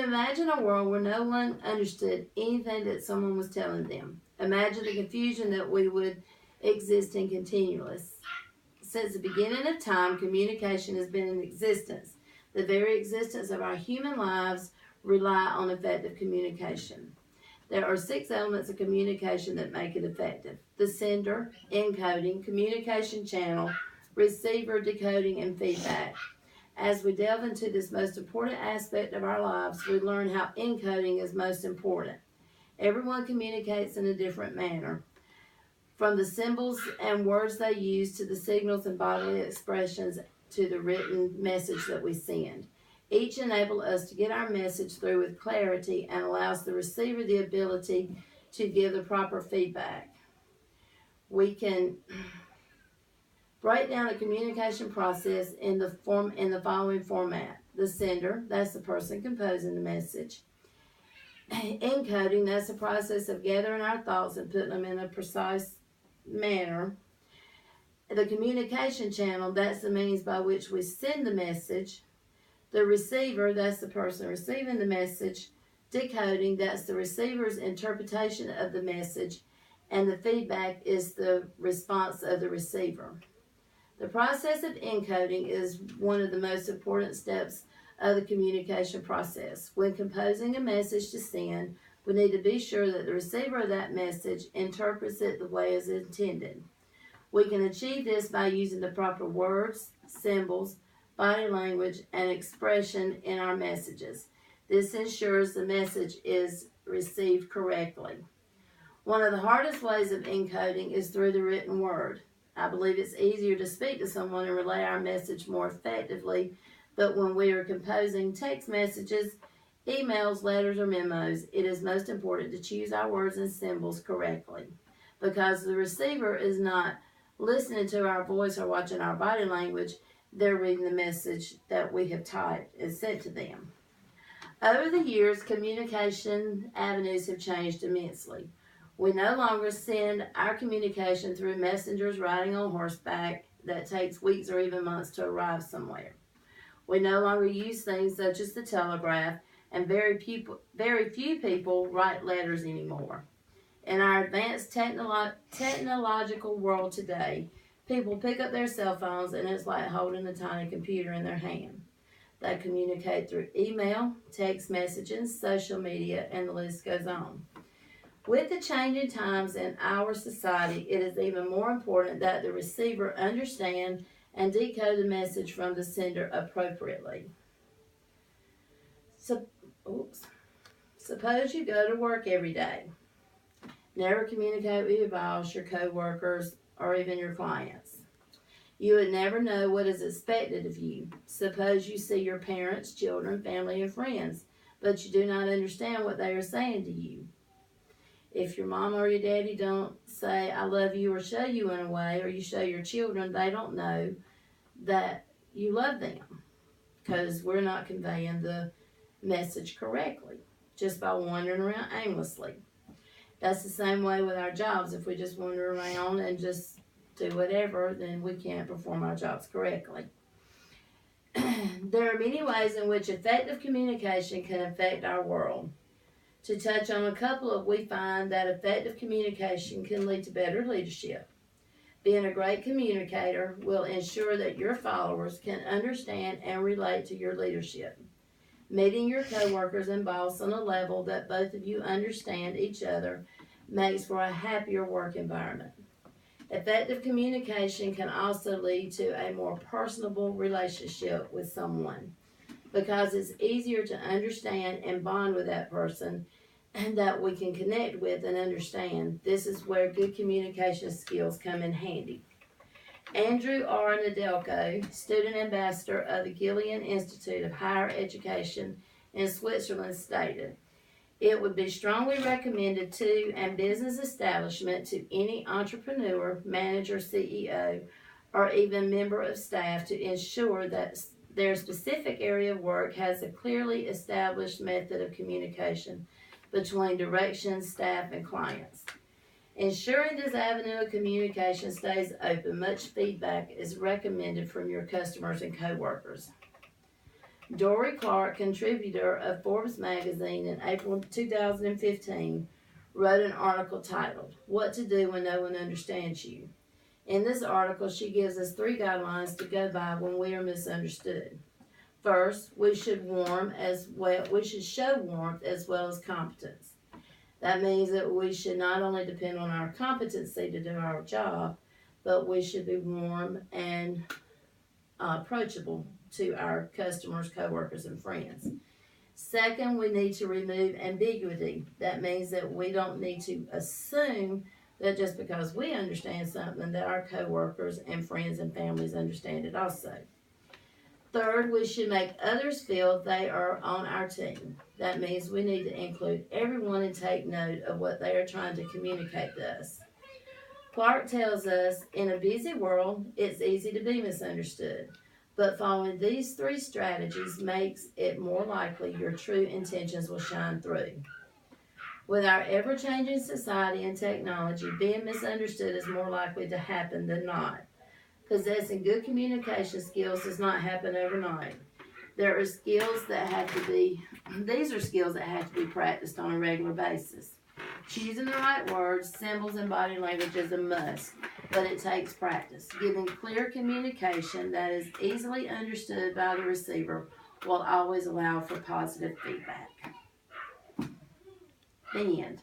you imagine a world where no one understood anything that someone was telling them? Imagine the confusion that we would exist in continually. Since the beginning of time, communication has been in existence. The very existence of our human lives rely on effective communication. There are 6 elements of communication that make it effective: the sender, encoding, communication channel, receiver, decoding, and feedback. As we delve into this most important aspect of our lives, we learn how encoding is most important. Everyone communicates in a different manner, from the symbols and words they use to the signals and bodily expressions to the written message that we send. Each enable us to get our message through with clarity and allows the receiver the ability to give the proper feedback. We can break down a communication process in the following format: the sender, that's the person composing the message; encoding, that's the process of gathering our thoughts and putting them in a precise manner; the communication channel, that's the means by which we send the message; the receiver, that's the person receiving the message; decoding, that's the receiver's interpretation of the message; and the feedback is the response of the receiver. The process of encoding is one of the most important steps of the communication process. When composing a message to send, we need to be sure that the receiver of that message interprets it the way it's intended. We can achieve this by using the proper words, symbols, body language, and expression in our messages. This ensures the message is received correctly. One of the hardest ways of encoding is through the written word. I believe it's easier to speak to someone and relay our message more effectively, but when we are composing text messages, emails, letters, or memos, it is most important to choose our words and symbols correctly, because the receiver is not listening to our voice or watching our body language. They're reading the message that we have typed and sent to them. Over the years, communication avenues have changed immensely. We no longer send our communication through messengers riding on horseback that takes weeks or even months to arrive somewhere. We no longer use things such as the telegraph, and very few people write letters anymore. In our advanced technological world today, people pick up their cell phones and it's like holding a tiny computer in their hand. They communicate through email, text messaging, social media, and the list goes on. With the changing times in our society, it is even more important that the receiver understand and decode the message from the sender appropriately. Suppose you go to work every day. Never communicate with your boss, your co-workers, or even your clients. You would never know what is expected of you. Suppose you see your parents, children, family, and friends, but you do not understand what they are saying to you. If your mom or your daddy don't say, "I love you," or show you in a way, or you show your children, they don't know that you love them, because we're not conveying the message correctly just by wandering around aimlessly. That's the same way with our jobs. If we just wander around and just do whatever, then we can't perform our jobs correctly. There are many ways in which effective communication can affect our world. To touch on a couple of, we find that effective communication can lead to better leadership. Being a great communicator will ensure that your followers can understand and relate to your leadership. Meeting your coworkers and boss on a level that both of you understand each other makes for a happier work environment. Effective communication can also lead to a more personable relationship with someone, because it's easier to understand and bond with that person and that we can connect with and understand. This is where good communication skills come in handy. Andrew R. Nadelko, student ambassador of the Gillian Institute of Higher Education in Switzerland, stated, "It would be strongly recommended to and business establishment to any entrepreneur, manager, CEO, or even member of staff to ensure that their specific area of work has a clearly established method of communication between direction, staff, and clients. Ensuring this avenue of communication stays open, much feedback is recommended from your customers and coworkers." Dory Clark, contributor of Forbes magazine in April 2015, wrote an article titled, What to Do When No One Understands You. In this article, she gives us 3 guidelines to go by when we are misunderstood. First, we should show warmth as well as competence. That means that we should not only depend on our competency to do our job, but we should be warm and approachable to our customers, coworkers, and friends. Second, we need to remove ambiguity. That means that we don't need to assume that just because we understand something that our coworkers and friends and families understand it also. Third, we should make others feel they are on our team. That means we need to include everyone and take note of what they are trying to communicate to us. Clark tells us, in a busy world, it's easy to be misunderstood, but following these 3 strategies makes it more likely your true intentions will shine through. With our ever-changing society and technology, being misunderstood is more likely to happen than not. Possessing good communication skills does not happen overnight. These are skills that have to be practiced on a regular basis. Choosing the right words, symbols, and body language is a must, but it takes practice. Giving clear communication that is easily understood by the receiver will always allow for positive feedback. The end.